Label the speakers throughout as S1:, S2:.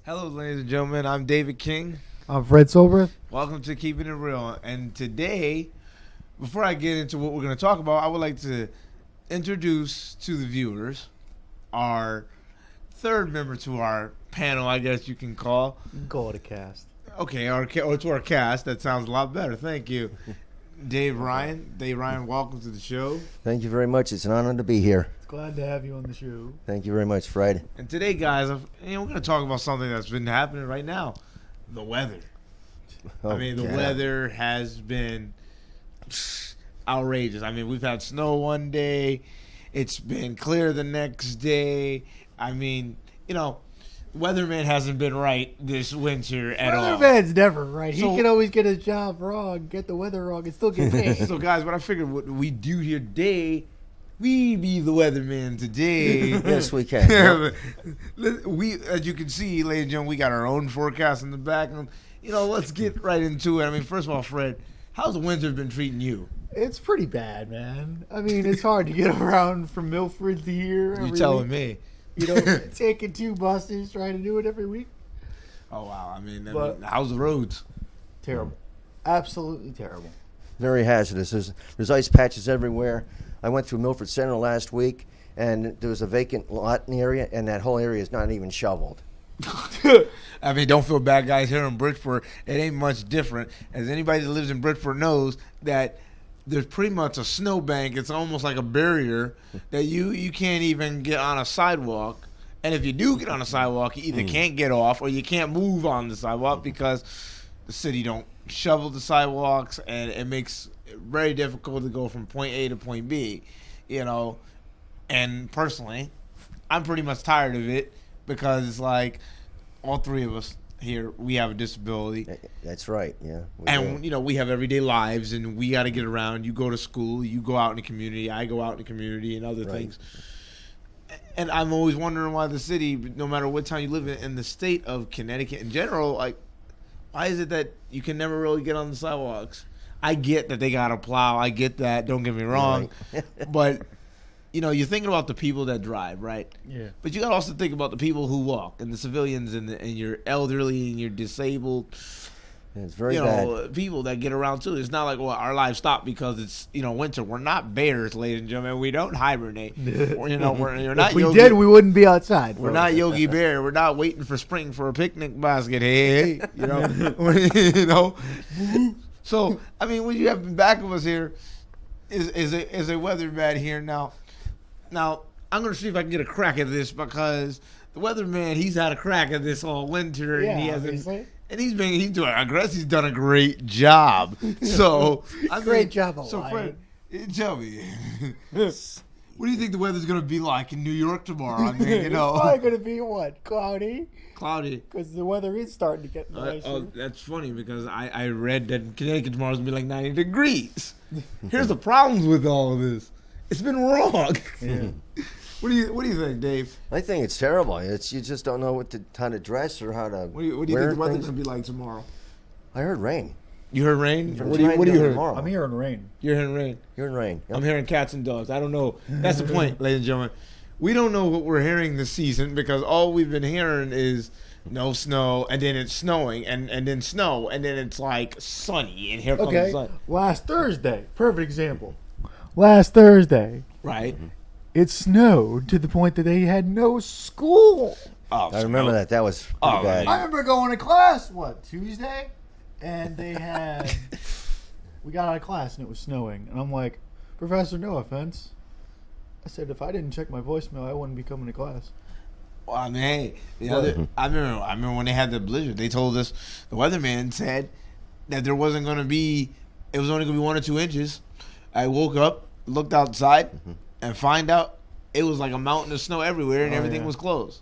S1: Hello, ladies and gentlemen. I'm David King.
S2: I'm Fred Cilbrith.
S1: Welcome to Keeping It Real. And today, before I get into what we're going to talk about, I would like to introduce to the viewers our third member to our panel, I guess you can call.
S2: You can call it a cast.
S1: Okay, to our cast. That sounds a lot better. Thank you. Dave Ryan. Dave Ryan, welcome to the show.
S3: Thank you very much. It's an honor to be here.
S2: Glad to have you on the show.
S3: Thank you very much, Fred.
S1: And today, guys, we're going to talk about something that's been happening right now. The weather.
S3: Oh,
S1: I mean, the weather has been outrageous. I mean, we've had snow one day. It's been clear the next day. I mean, weatherman hasn't been right this winter at all.
S2: Weatherman's never right. He can always get his job wrong, get the weather wrong, and still get paid.
S1: So, guys, what I figured what we do here today, we be the weatherman today.
S3: Yes, we can.
S1: We, as you can see, ladies and gentlemen, we got our own forecast in the back. And, let's get right into it. I mean, first of all, Fred, how's the winter been treating you?
S2: It's pretty bad, man. I mean, it's hard to get around from Milford to here.
S1: You telling me?
S2: Taking 2 buses, trying to do it every week.
S1: Oh, wow. I mean, how's the roads?
S2: Terrible. Absolutely terrible.
S3: Very hazardous. There's ice patches everywhere. I went through Milford Center last week, and there was a vacant lot in the area, and that whole area is not even shoveled.
S1: I mean, don't feel bad, guys. Here in Bridgeport, it ain't much different. As anybody that lives in Bridgeport knows that there's pretty much a snowbank. It's almost like a barrier that you can't even get on a sidewalk. And if you do get on a sidewalk, you either can't get off or you can't move on the sidewalk because the city don't shovel the sidewalks, and it makes it very difficult to go from point A to point B, And personally, I'm pretty much tired of it because it's like all three of us here, we have a disability.
S3: That's right, yeah.
S1: We have everyday lives, and we got to get around. You go to school, you go out in the community, I go out in the community and other things. And I'm always wondering why the city, no matter what town you live in the state of Connecticut in general, like, why is it that you can never really get on the sidewalks? I get that they got to plow. I get that. Don't get me wrong. Right. But, you're thinking about the people that drive, right?
S2: Yeah.
S1: But you got to also think about the people who walk and the civilians and your elderly and your disabled.
S3: It's very bad.
S1: People that get around too. It's not like our lives stop because it's winter. We're not bears, ladies and gentlemen. We don't hibernate. You're not.
S2: If we did, we wouldn't be outside.
S1: We're not Yogi Bear. We're not waiting for spring for a picnic basket. Hey, So I mean, what you have in back of us here is a weatherman here now. Now I'm gonna see if I can get a crack at this because the weatherman, he's had a crack at this all winter, and he hasn't.
S2: Obviously.
S1: And he's done a great job. So
S2: great job,
S1: so Fred, tell me, what do you think the weather's gonna be like in New York tomorrow? I mean,
S2: it's probably gonna be what, cloudy?
S1: Cloudy.
S2: Because the weather is starting to get nicer.
S1: That's funny because I read that Connecticut tomorrow's gonna be like 90 degrees. Here's the problems with all of this. It's been wrong.
S2: Yeah.
S1: What do you think, Dave?
S3: I think it's terrible. You just don't know how to dress or how to.
S1: What do you think the weather's gonna be like tomorrow?
S3: I heard rain.
S1: You heard rain?
S3: What do you hear?
S2: I'm hearing rain.
S1: You're hearing rain.
S3: You're hearing rain. Yep.
S1: I'm hearing cats and dogs. I don't know. That's the point, ladies and gentlemen. We don't know what we're hearing this season because all we've been hearing is no snow, and then it's snowing, and then snow, and then it's like sunny, and here comes the sun.
S2: Last Thursday, perfect example. Last Thursday,
S1: right?
S2: It snowed to the point that they had no school.
S3: Oh, I remember that. That was pretty bad.
S2: I remember going to class, Tuesday? And they had... we got out of class, and it was snowing. And I'm like, Professor, no offense. I said, if I didn't check my voicemail, I wouldn't be coming to class.
S1: Well, I mean, hey, I remember when they had the blizzard, they told us, the weatherman said that there wasn't going to be... It was only going to be 1 or 2 inches. I woke up, looked outside... and find out it was like a mountain of snow everywhere and everything was closed.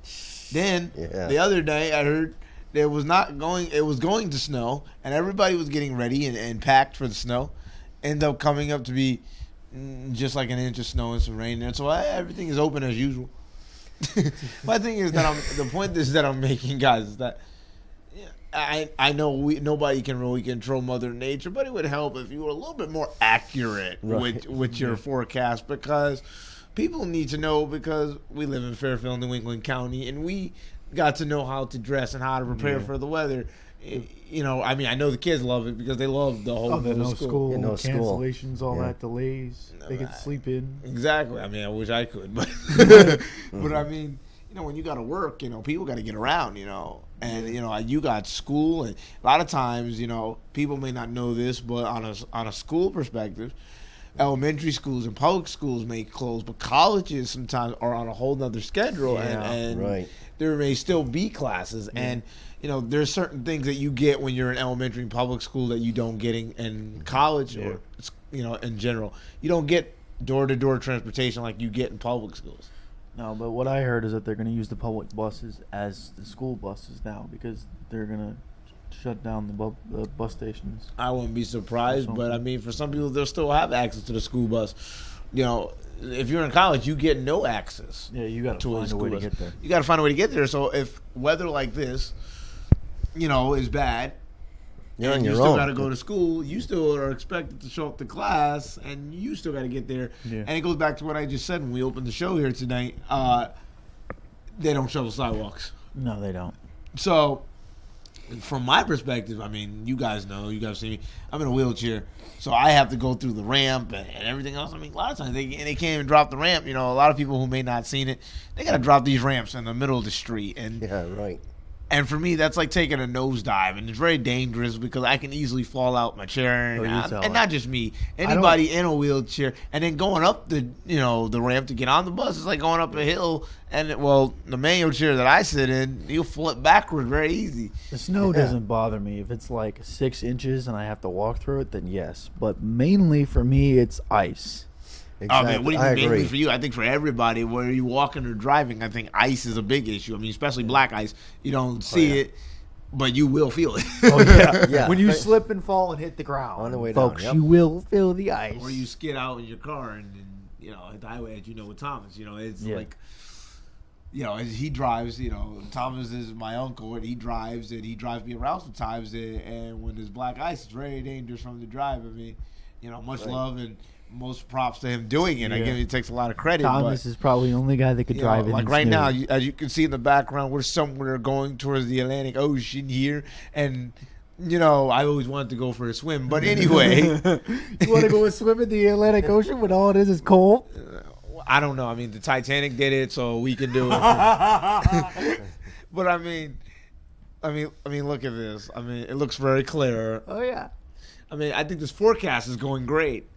S1: Then the other day I heard it was going to snow and everybody was getting ready and packed for the snow. Ended up coming up to be just like an inch of snow and some rain there. So everything is open as usual. My thing is that the point is that I'm making, guys, is that I know nobody can really control Mother Nature, but it would help if you were a little bit more accurate with your forecast, because people need to know, because we live in Fairfield, New England County, and we got to know how to dress and how to prepare for the weather. You know, I mean, I know the kids love it because they love the whole
S2: school
S3: school
S2: cancellations, all that delays. They get to sleep in.
S1: Exactly. I mean, I wish I could, but but I mean, you know, when you got to work, you know, people got to get around, you know, and you know, you got school, and a lot of times, you know, people may not know this, but on a school perspective, elementary schools and public schools may close, but colleges sometimes are on a whole nother schedule, and there may still be classes, and you know, there's certain things that you get when you're in elementary and public school that you don't get in college or, you know, in general. You don't get door-to-door transportation like you get in public schools.
S2: No, but what I heard is that they're going to use the public buses as the school buses now because they're going to shut down the bus stations.
S1: I wouldn't be surprised, but I mean, for some people, they'll still have access to the school bus. You know, if you're in college, you get no access.
S2: Yeah, you got to find a way to get there.
S1: You got to find a way to get there. So if weather like this, you know, is bad, and you still got to go to school, you still are expected to show up to class, and you still got to get there. Yeah. And it goes back to what I just said when we opened the show here tonight. They don't shovel sidewalks.
S2: No, they don't.
S1: So, from my perspective, I mean, you guys know, you guys see me. I'm in a wheelchair, so I have to go through the ramp and everything else. I mean, a lot of times they can't even drop the ramp. You know, a lot of people who may not seen it, they got to drop these ramps in the middle of the street. And
S3: yeah, right.
S1: And for me, that's like taking a nosedive, and it's very dangerous because I can easily fall out my chair, and not just me, anybody in a wheelchair. And then going up the ramp to get on the bus is like going up a hill. And the manual chair that I sit in, you'll flip backward very easy.
S2: The snow doesn't bother me. If it's like 6 inches and I have to walk through it, then yes. But mainly for me, it's ice.
S3: Exactly.
S1: I mean, what do you mean mainly for you? I think for everybody, whether you're walking or driving, I think ice is a big issue. I mean, especially black ice. You don't see it, but you will feel it.
S2: Oh, yeah. When you slip and fall and hit the ground,
S3: on the way
S2: folks,
S3: down,
S2: you will feel the ice.
S1: Or you skid out in your car and you know, at the highway, as you know, with Thomas. You know, it's like, you know, he drives. You know, Thomas is my uncle, and he drives me around sometimes. And when there's black ice, it's very dangerous for him to drive. I mean, you know, much love and most props to him doing it. I give he takes a lot of credit.
S2: Thomas is probably the only guy that could drive it.
S1: Like right now, as you can see in the background, we're somewhere going towards the Atlantic Ocean here, and you know, I always wanted to go for a swim. But anyway,
S2: you want to go swim in the Atlantic Ocean when all it is cold?
S1: I don't know. I mean, the Titanic did it, so we can do it. But I mean, look at this. I mean, it looks very clear.
S2: Oh yeah.
S1: I mean, I think this forecast is going great.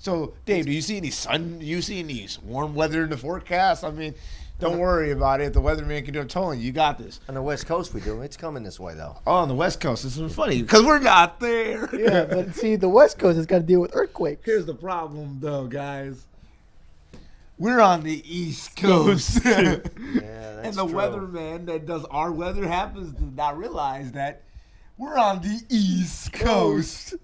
S1: So, Dave, do you see any sun? Do you see any warm weather in the forecast? I mean, don't worry about it. The weatherman can do it. I'm telling you, you got this.
S3: On the West Coast, we do. It's coming this way, though.
S1: Oh, on the West Coast. This is funny because we're not there.
S2: Yeah, but see, the West Coast has got to deal with earthquakes.
S1: Here's the problem, though, guys. We're on the East Coast.
S3: Yeah,
S1: and the weatherman that does our weather happens to not realize that we're on the East Coast.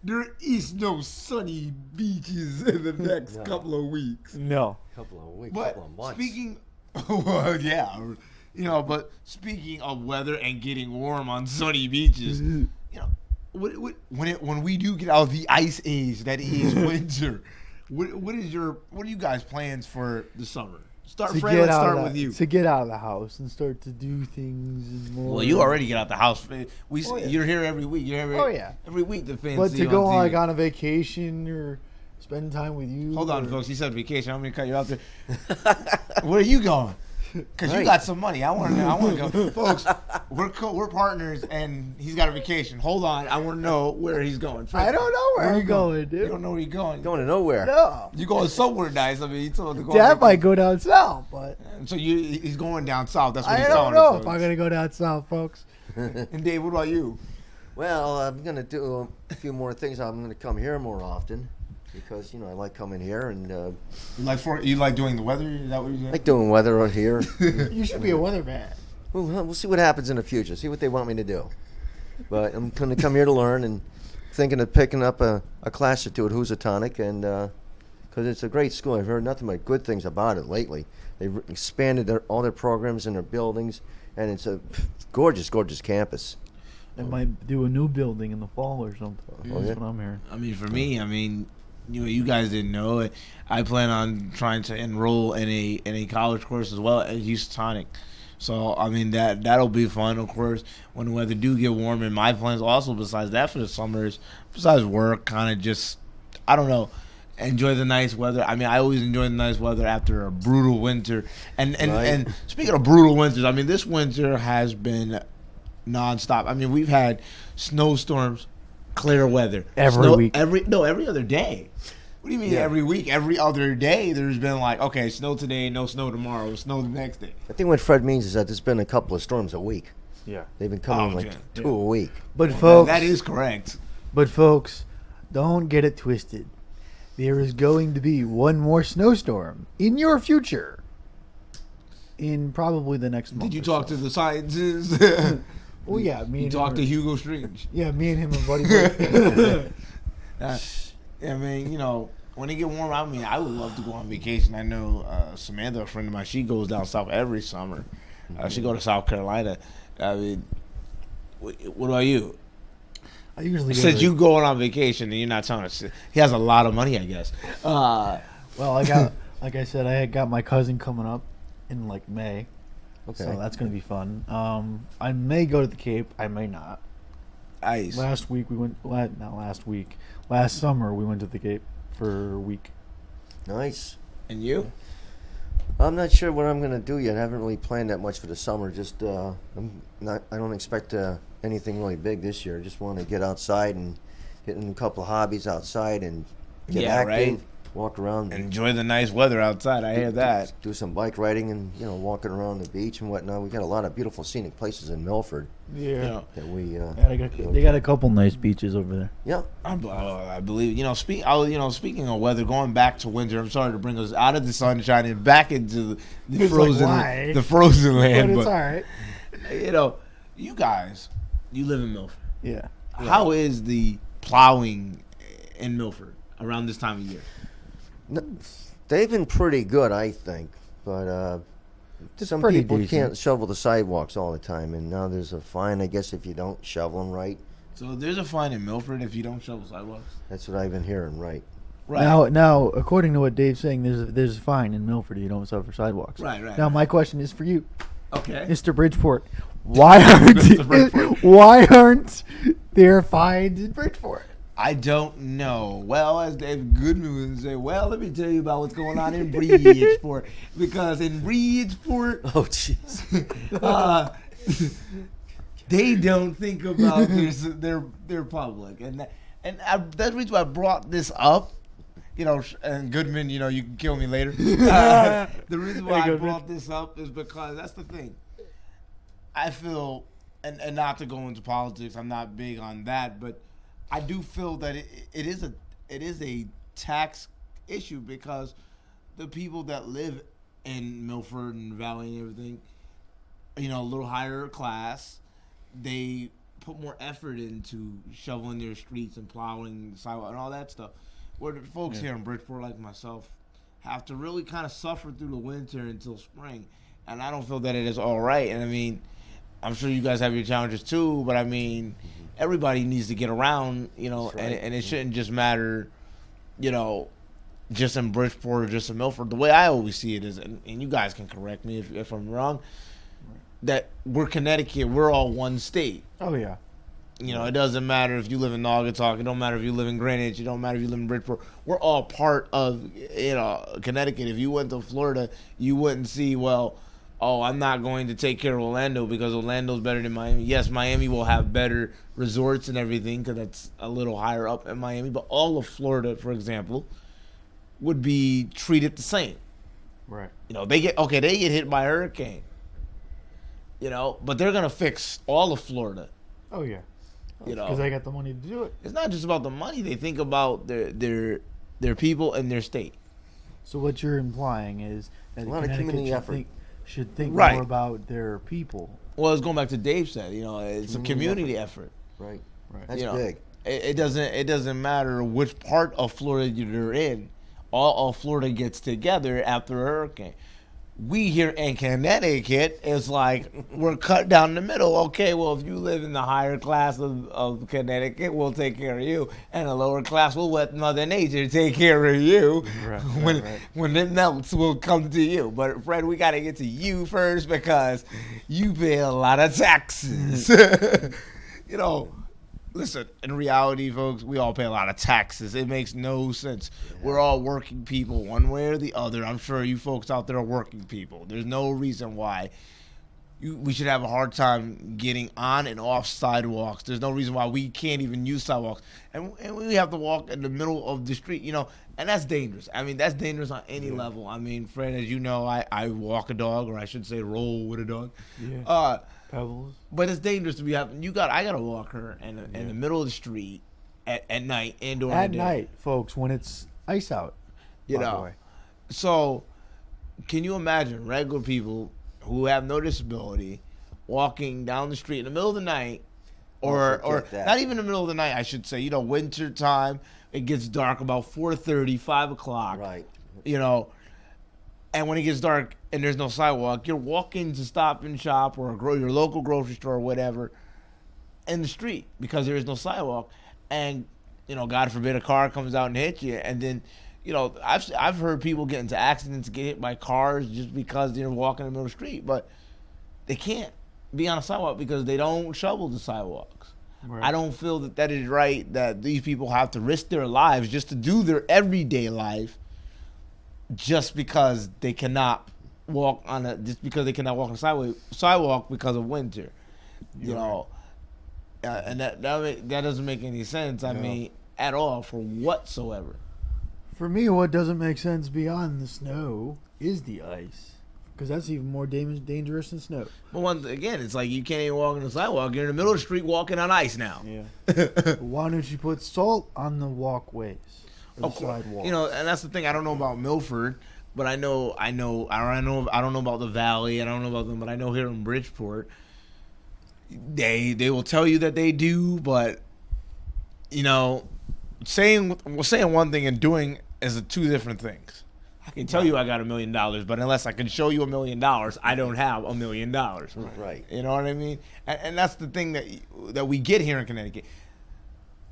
S1: There is no sunny beaches in the next couple of weeks.
S2: No.
S3: Couple of weeks,
S1: but
S3: couple of months.
S1: Speaking, well, yeah. You know, but speaking of weather and getting warm on sunny beaches, you know, when we do get out of the ice age that is winter, what are you guys' plans for the summer? Fred, let's start with you.
S2: To get out of the house and start to do things and more.
S1: Well, you already get out the house. You're here every week. Every week the fans
S2: But
S1: see
S2: to
S1: you
S2: go
S1: on
S2: like on a vacation or spend time with you.
S1: Hold on, folks. He said vacation. I'm going to cut you out there. Where are you going? Because you got some money. I want to go. Folks, we're partners, and he's got a vacation. Hold on. I want to know where he's going. Fred,
S2: I don't know where I'm going, dude.
S1: You don't know where you're going.
S3: Going to nowhere.
S2: No.
S1: You're going somewhere nice. I mean, you told him to go.
S2: Dad might go down south, but.
S1: So he's going down south. That's what he's
S2: telling us.
S1: telling
S2: I don't know
S1: us,
S2: if I'm going to go down south, folks.
S1: And Dave, what about you?
S3: Well, I'm going to do a few more things. I'm going to come here more often. Because, you know, I like coming here and...
S1: you like doing the weather? Is that what you're saying?
S3: I like doing weather out here.
S2: You should be a weatherman.
S3: We'll see what happens in the future. See what they want me to do. But I'm going to come here to learn and thinking of picking up a class or two at Housatonic. And because it's a great school. I've heard nothing but good things about it lately. They've expanded all their programs and their buildings. And it's a gorgeous, gorgeous campus.
S2: They might do a new building in the fall or something. That's what I'm hearing.
S1: I mean, for me, you know, you guys didn't know it. I plan on trying to enroll in a college course as well at Housatonic. So I mean that'll be fun. Of course, when the weather do get warm, and my plans also besides that for the summer is besides work, kind of just I don't know, enjoy the nice weather. I mean, I always enjoy the nice weather after a brutal winter. And speaking of brutal winters, I mean this winter has been nonstop. I mean we've had snowstorms, clear weather
S2: Every week.
S1: every other day. What do you mean every week? Every other day, there's been like, okay, snow today, no snow tomorrow, snow the next day.
S3: I think what Fred means is that there's been a couple of storms a week.
S2: Yeah.
S3: They've been coming two a week.
S2: But folks,
S1: that is correct.
S2: But folks, don't get it twisted. There is going to be one more snowstorm in your future. In probably the next month.
S1: Did you talk to the scientists?
S2: Oh yeah, me.
S1: You talked to Hugo Strange.
S2: Yeah, me and him are buddy.
S1: I mean, you know, when it get warm, I mean, I would love to go on vacation. I know Samantha, a friend of mine, she goes down south every summer. She go to South Carolina. I mean, what about you?
S2: I usually
S1: Since you going on vacation and you're not telling us, he has a lot of money, I guess.
S2: Well, I got, like I said, I got my cousin coming up in like May.
S3: Okay.
S2: So that's going to be fun. I may go to the Cape. I may not.
S1: Nice.
S2: Last summer we went to the Cape for a week.
S3: Nice.
S1: And you?
S3: I'm not sure what I'm going to do yet. I haven't really planned that much for the summer. Just I don't expect anything really big this year. I just want to get outside and get in a couple of hobbies outside and get active,
S1: right?
S3: Walk around.
S1: Enjoy the nice weather outside. I hear that.
S3: Do some bike riding and walking around the beach and whatnot. We got a lot of beautiful scenic places in Milford.
S2: Yeah.
S3: That we.
S2: They got a couple nice beaches over there.
S3: Yeah.
S1: I believe. Speaking of weather, going back to winter. I'm sorry to bring us out of the sunshine and back into the frozen, the frozen land.
S2: But it's all right.
S1: You guys, you live in Milford.
S2: Yeah.
S1: How is the plowing in Milford around this time of year?
S3: No, they've been pretty good, I think, but some people can't shovel the sidewalks all the time, and now there's a fine, I guess, if you don't shovel them right.
S1: So there's a fine in Milford if you don't shovel sidewalks?
S3: That's what I've been hearing, right.
S2: Now, according to what Dave's saying, there's a fine in Milford if you don't shovel sidewalks.
S1: Right.
S2: Now, my question is for you.
S1: Okay.
S2: Mr. Bridgeport, why aren't there fines in Bridgeport?
S1: I don't know. Well, as Dave Goodman would say, let me tell you about what's going on in Bridgeport. Because in Bridgeport, they don't think about their public. And that's the reason why I brought this up. And Goodman, you can kill me later. The reason why I brought this up is because that's the thing. I feel, and not to go into politics, I'm not big on that, but I do feel that it is a tax issue because the people that live in Milford and Valley and everything, a little higher class, they put more effort into shoveling their streets and plowing the sidewalk and all that stuff. Where the folks here in Bridgeport, like myself, have to really kind of suffer through the winter until spring, and I don't feel that it is all right. And I mean, I'm sure you guys have your challenges too, but I mean, everybody needs to get around, right. and it shouldn't just matter, just in Bridgeport or just in Milford. The way I always see it is, and you guys can correct me if I'm wrong, that we're Connecticut, we're all one state.
S2: Oh, yeah.
S1: It doesn't matter if you live in Naugatuck, it don't matter if you live in Greenwich, it don't matter if you live in Bridgeport. We're all part of, Connecticut. If you went to Florida, you wouldn't see, I'm not going to take care of Orlando because Orlando's better than Miami. Yes, Miami will have better resorts and everything because that's a little higher up in Miami. But all of Florida, for example, would be treated the same.
S2: Right.
S1: They get hit by a hurricane. But they're going to fix all of Florida.
S2: Oh, yeah. Because they got the money to do it.
S1: It's not just about the money. They think about their people and their state.
S2: So what you're implying is that
S3: a lot of community effort.
S2: Should think more about their people.
S1: Well, it's going back to Dave said. It's a community effort.
S3: Right. That's big.
S1: It doesn't matter which part of Florida you're in. All of Florida gets together after a hurricane. We here in Connecticut, it's like we're cut down the middle. Okay, well, if you live in the higher class of Connecticut, we'll take care of you, and the lower class, we'll let Mother Nature take care of you.
S2: Right,
S1: when it melts, we'll come to you. But Fred, we got to get to you first because you pay a lot of taxes. You know. Listen, in reality, folks, we all pay a lot of taxes. It makes no sense. Yeah. We're all working people one way or the other. I'm sure you folks out there are working people. There's no reason why we should have a hard time getting on and off sidewalks. There's no reason why we can't even use sidewalks. And we have to walk in the middle of the street, you know, and that's dangerous. I mean, that's dangerous on any level. I mean, Fred, as you know, I walk a dog, or I should say roll with a dog.
S2: Yeah. Pebbles.
S1: But it's dangerous to be out. I gotta walk her in the middle of the street at night and during the day.
S2: At night, folks, when it's ice out.
S1: You know. So, can you imagine regular people who have no disability walking down the street in the middle of the night, or not even in the middle of the night, I should say. You know, winter time. It gets dark about 4:30, 5 o'clock.
S3: Right.
S1: You know. And when it gets dark and there's no sidewalk, you're walking to Stop and Shop or your local grocery store or whatever in the street because there is no sidewalk. And, you know, God forbid a car comes out and hits you. And then, you know, I've heard people get into accidents, get hit by cars just because they're walking in the middle of the street. But they can't be on a sidewalk because they don't shovel the sidewalks. Right. I don't feel that is right, that these people have to risk their lives just to do their everyday life. Just because they cannot walk on a sidewalk because of winter, you know, and that doesn't make any sense. I mean, at all for whatsoever.
S2: For me, what doesn't make sense beyond the snow is the ice, because that's even more dangerous than snow.
S1: But once again, it's like you can't even walk on the sidewalk. You're in the middle of the street walking on ice now.
S2: Yeah. Why don't you put salt on the walkways? Sidewalk.
S1: You know, and that's the thing. I don't know about Milford, but I don't know about the Valley. I don't know about them, but I know here in Bridgeport, they will tell you that they do, but you know, saying one thing and doing is two different things. I can tell you I got $1 million, but unless I can show you $1 million, I don't have $1 million.
S3: Right.
S1: You know what I mean? And that's the thing that we get here in Connecticut.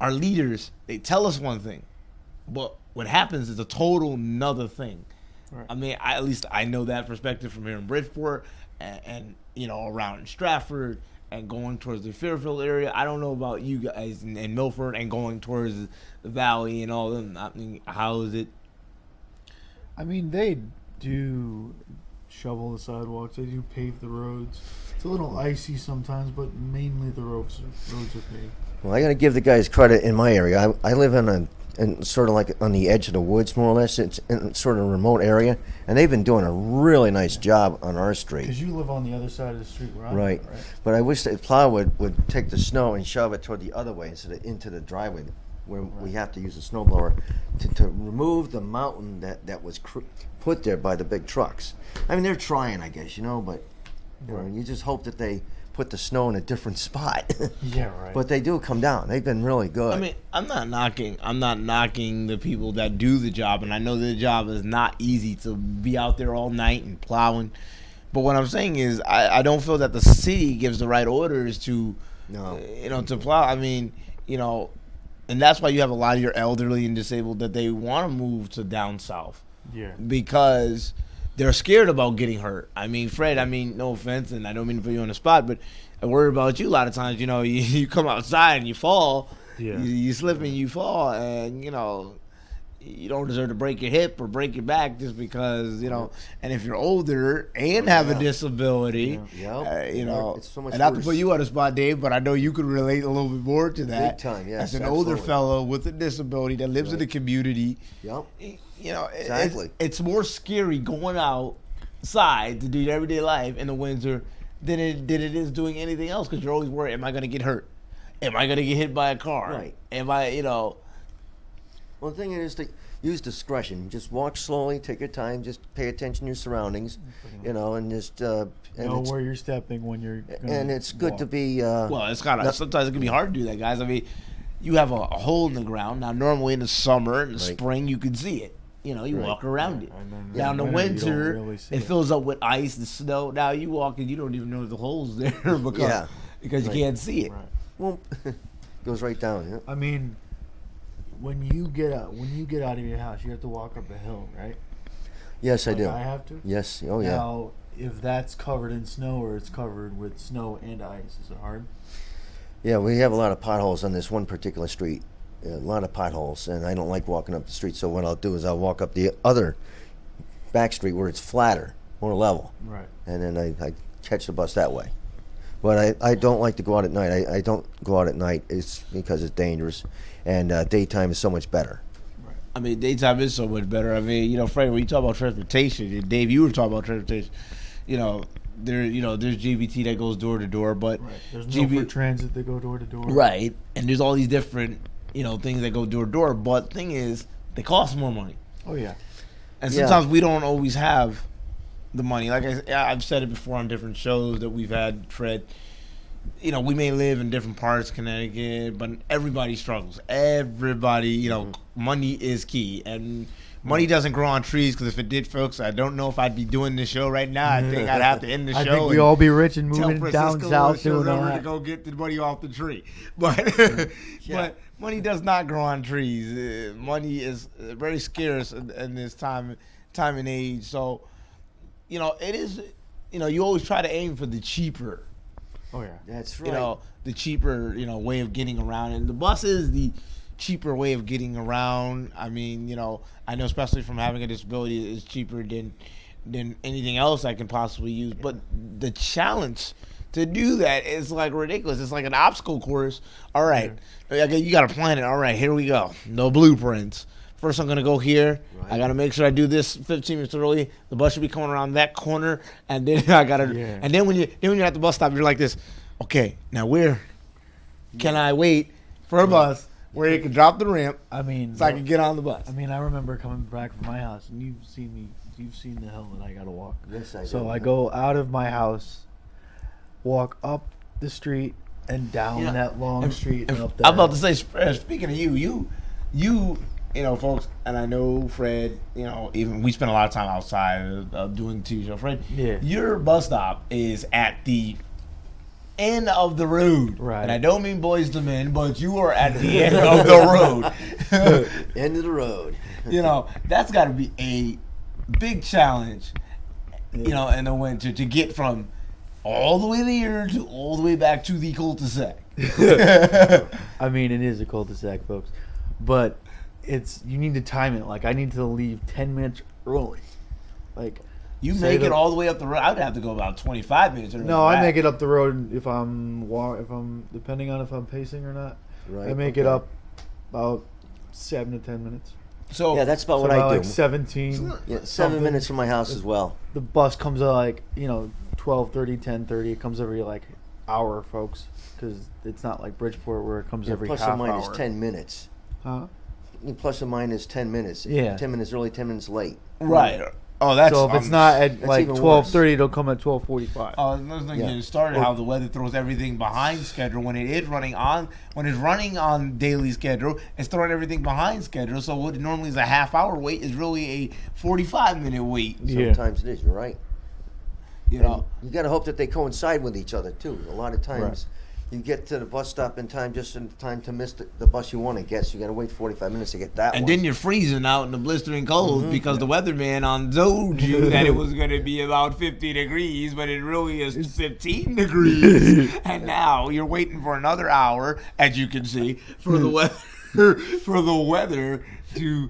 S1: Our leaders, they tell us one thing. But what happens is a total nother thing. Right. I mean, at least I know that perspective from here in Bridgeport and you know, around in Stratford and going towards the Fairfield area. I don't know about you guys in Milford and going towards the Valley and all them. I mean, how is it?
S2: I mean, they do shovel the sidewalks. They do pave the roads. It's a little icy sometimes, but mainly the roads are paved.
S3: Well, I got to give the guys credit in my area. I live in sort of like on the edge of the woods, more or less. It's in sort of a remote area, and they've been doing a really nice job on our street.
S2: Because you live on the other side of the street, where
S3: right? But I wish the plow would take the snow and shove it toward the other way instead of into the driveway, where we have to use a snowblower to remove the mountain that was put there by the big trucks. I mean, they're trying, I guess, you know, but you know, you just hope that they put the snow in a different spot.
S2: Yeah, right.
S3: But they do come down. They've been really good.
S1: I mean, I'm not knocking the people that do the job, and I know the job is not easy to be out there all night and plowing. But what I'm saying is, I don't feel that the city gives the right orders to, to plow. I mean, you know, and that's why you have a lot of your elderly and disabled that they want to move to down south.
S2: Yeah.
S1: Because they're scared about getting hurt. I mean, Fred, no offense, and I don't mean to put you on the spot, but I worry about you a lot of times. You know, you come outside and you fall. Yeah. You slip and you fall, and, you know, you don't deserve to break your hip or break your back just because, you know, and if you're older and have a disability, you know, it's so much and not to put you on the spot, Dave, but I know you could relate a little bit more to that.
S3: Big time, yes.
S1: As an older fellow with a disability that lives in the community.
S3: Yep.
S1: You know,
S3: exactly.
S1: It's more scary going outside to do your everyday life in the winter than it is doing anything else, because you're always worried, am I going to get hurt? Am I going to get hit by a car?
S3: Right.
S1: Am I, you know...
S3: Well, the thing is to use discretion. Just walk slowly, take your time, just pay attention to your surroundings, you know, and just... know
S2: where you're stepping when you're...
S3: And it's good
S2: walk.
S3: To be...
S1: well, it's kind of... Sometimes it can be hard to do that, guys. I mean, you have a hole in the ground. Now, normally in the summer, in the spring, you can see it. you walk around it.
S2: And then
S1: Now in the
S2: you don't
S1: winter,
S2: really see
S1: it fills up with ice, the snow. Now you walk and you don't even know the holes there because you can't see it.
S2: Right.
S3: Well, goes right down. Yeah.
S2: I mean, when you get out of your house, you have to walk up a hill, right?
S3: Yes, I do.
S2: I have to.
S3: Yes. Oh, yeah.
S2: Now, if that's covered in snow or it's covered with snow and ice, is it hard?
S3: Yeah, we have a lot of potholes on this one particular street. A lot of potholes, and I don't like walking up the street. So what I'll do is I'll walk up the other back street where it's flatter, more level,
S2: Right.
S3: and then I catch the bus that way. But I don't like to go out at night. I don't go out at night. It's because it's dangerous, and daytime is so much better.
S1: I mean, daytime is so much better. I mean, Fred, when you talk about transportation, and Dave, you were talking about transportation. There's GBT that goes door to door, but
S2: Right. There's no for transit that go door to door.
S1: right, and there's all these different things that go door to door. But the thing is, they cost more money,
S2: Oh yeah.
S1: and sometimes we don't always have the money. Like I've said it before on different shows that we've had, Fred. We may live in different parts of Connecticut, but everybody struggles. Everybody, money is key. And money doesn't grow on trees, because if it did, folks, I don't know if I'd be doing this show right now. I think I'd have to end the show.
S2: I think we all be rich and
S1: tell
S2: moving
S1: Francisco
S2: down south
S1: doing
S2: doing all
S1: over to
S2: that.
S1: go get the money off the tree. But but money does not grow on trees. Money is very scarce in this time and age. So, it is, you always try to aim for the cheaper.
S2: Oh yeah.
S3: That's right.
S1: The cheaper, way of getting around. And the bus is the cheaper way of getting around. I mean, I know especially from having a disability, it's cheaper than anything else I can possibly use. But the challenge to do that is like ridiculous. It's like an obstacle course. All right, you got to plan it. All right, here we go. No blueprints. First, I'm gonna go here. Right. I gotta make sure I do this 15 minutes early. The bus should be coming around that corner, and then I gotta. Yeah. And then when you're at the bus stop, you're like this. Okay, now where can I wait for a bus where you can drop the ramp?
S2: I mean,
S1: so I can get on the bus.
S2: I mean, I remember coming back from my house, and you've seen the hill that I gotta walk.
S3: Yes, I do.
S2: So I go out of my house, walk up the street and down that long street and up that.
S1: I'm about to say, speaking of you, folks, and I know Fred, even we spend a lot of time outside doing the TV show. Fred, your bus stop is at the end of the road.
S2: Right.
S1: And I don't mean Boys to Men, but you are at the end of the road.
S3: End of the road.
S1: That's got to be a big challenge, in the winter to get from all the way there to all the way back to the cul-de-sac.
S2: I mean, it is a cul-de-sac, folks. But you need to time it. Like, I need to leave 10 minutes early. Like,
S1: you make it all the way up the road. I would have to go about 25 minutes.
S2: No, I make it up the road if I'm depending on if I'm pacing or not.
S3: Right.
S2: I make it up about 7 to 10 minutes.
S3: So that's about what I do.
S2: Like 17.
S3: Yeah, 7 minutes from my house as well.
S2: The bus comes at 12:30, 10:30. It comes every hour, folks, because it's not like Bridgeport where it comes every half hour.
S3: Plus or minus 10 minutes.
S2: Huh?
S3: Plus or minus 10 minutes.
S2: Yeah.
S3: 10 minutes early, 10 minutes late.
S1: Right. Oh, that's
S2: so if it's not at 12:30, it'll come at 12:45.
S1: Oh, let's not get started. How the weather throws everything behind schedule when it is running on. When it's running on daily schedule, it's throwing everything behind schedule. So what normally is a half-hour wait is really a 45-minute wait.
S3: Sometimes it is. You're right.
S1: You
S3: got to hope that they coincide with each other too. A lot of times. You get to the bus stop in time, just in time to miss the bus you want to get. So you got to wait 45 minutes to get that one.
S1: And then you're freezing out in the blistering cold because the weatherman told you that it was going to be about 50 degrees, but it really is 15 degrees. And now you're waiting for another hour, as you can see, for the weather to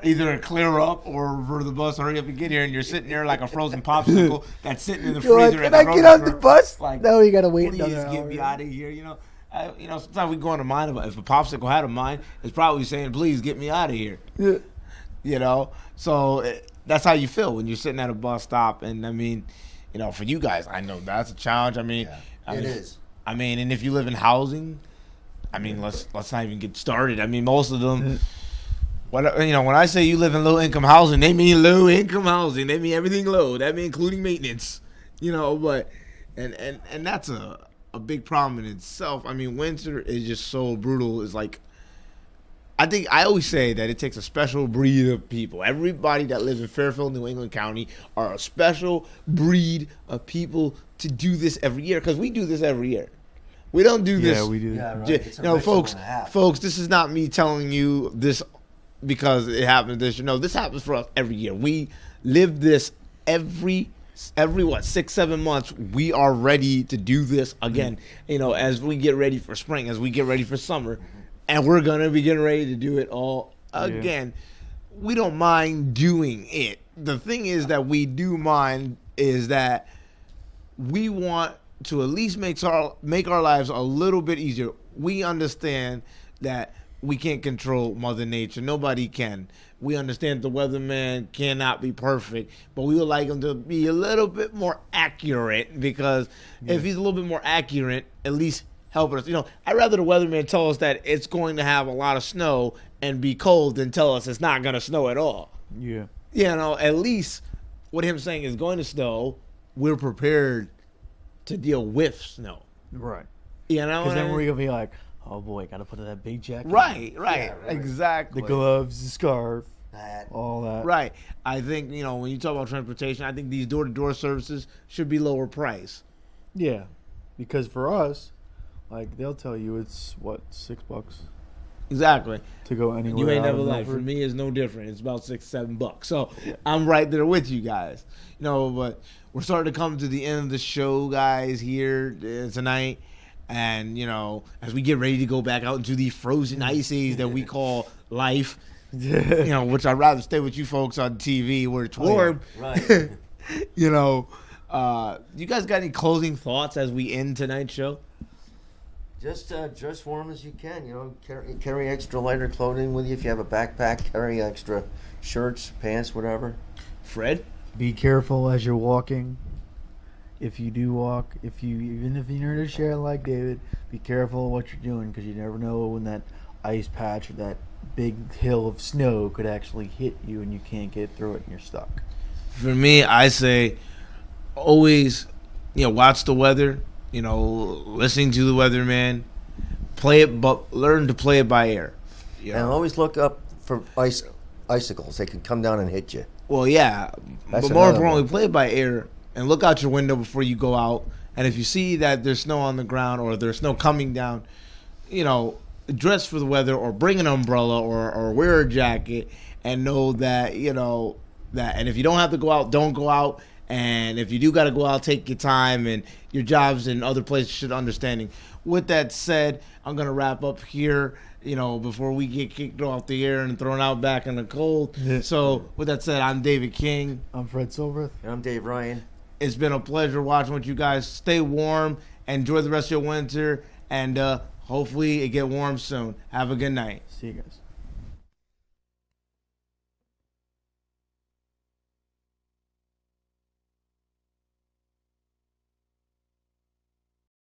S1: either clear up or for the bus to hurry up and get here, and you're sitting there like a frozen popsicle that's sitting in the freezer.
S2: Can I get on the bus? No, you gotta wait
S1: please
S2: another hour.
S1: Get me out of here. Sometimes we go into mind about if a popsicle had a mind, it's probably saying, "Please get me out of here." Yeah. So that's how you feel when you're sitting at a bus stop, and I mean, for you guys, I know that's a challenge. I mean,
S3: it is.
S1: I mean, and if you live in housing, I mean, let's not even get started. I mean, most of them. When I say you live in low-income housing, they mean low-income housing. They mean everything low. That means including maintenance. But and that's a big problem in itself. I mean, winter is just so brutal. It's like I think I always say that it takes a special breed of people. Everybody that lives in Fairfield, New England County, are a special breed of people to do this every year, because we do this every year. We don't do this.
S2: Yeah, we do.
S3: Yeah, right. It's a
S1: You know,
S3: ritual
S1: folks,
S3: and a half.
S1: folks, this is not me telling you this because it happens this year. No, this happens for us every year. We live this every what, 6-7 months. We are ready to do this again. You know, as we get ready for spring, as we get ready for summer, and we're gonna be getting ready to do it all again. We don't mind doing it. The thing is that we do mind is that we want to at least make our lives a little bit easier. We understand that we can't control Mother Nature. Nobody can. We understand the weatherman cannot be perfect, but we would like him to be a little bit more accurate, because if he's a little bit more accurate, at least help us. You know, I'd rather the weatherman tell us that it's going to have a lot of snow and be cold than tell us it's not going to snow at all.
S2: Yeah.
S1: You know, at least what him saying is going to snow, we're prepared to deal with snow.
S2: Right.
S1: You know,
S2: Because
S1: what I
S2: then
S1: mean?
S2: we're gonna be like, oh boy, gotta put that big jacket. on.
S1: Right,
S3: right.
S1: exactly.
S2: The gloves, the scarf,
S3: That.
S2: all that.
S1: Right. I think, you know, when you talk about transportation, I think these door-to-door services should be lower price.
S2: Yeah. Because for us, like they'll tell you it's what, $6
S1: Exactly.
S2: to go anywhere.
S1: You ain't
S2: out
S1: never
S2: of
S1: lied. For
S2: Milford.
S1: me, it's no different. It's about $6-7. So I'm right there with you guys. You know, but we're starting to come to the end of the show, guys, here tonight. And, you know, as we get ready to go back out into the frozen ice age that we call life, you know, which I'd rather stay with you folks on TV where it's warm.
S3: Right.
S1: You know, you guys got any closing thoughts as we end tonight's show?
S3: Just dress warm as you can. You know, carry extra lighter clothing with you. If you have a backpack, carry extra shirts, pants, whatever.
S1: Fred?
S2: Be careful as you're walking. If you do walk, even if you're in a chair like David, be careful of what you're doing, because you never know when that ice patch or that big hill of snow could actually hit you and you can't get through it and you're stuck.
S1: For me, I say always, you know, watch the weather. You know, listening to the weatherman, play it, but learn to play it by ear. You
S3: And
S1: know?
S3: always look up for icicles. They can come down and hit you.
S1: Well, yeah,
S3: That's
S1: but more
S3: another
S1: importantly,
S3: one.
S1: play it by ear and look out your window before you go out. And if you see that there's snow on the ground or there's snow coming down, you know, dress for the weather or bring an umbrella or wear a jacket and know that, you know, that. And if you don't have to go out, don't go out. And if you do got to go out, take your time, and your jobs and other places should understanding. With that said, I'm going to wrap up here, you know, before we get kicked off the air and thrown out back in the cold.
S2: Yeah.
S1: So with that said, I'm David King.
S2: I'm Fred Cilbrith.
S3: And I'm Dave Ryan.
S1: It's been a pleasure watching with you guys. Stay warm. Enjoy the rest of your winter. And hopefully it get warm soon. Have a good night.
S2: See you guys.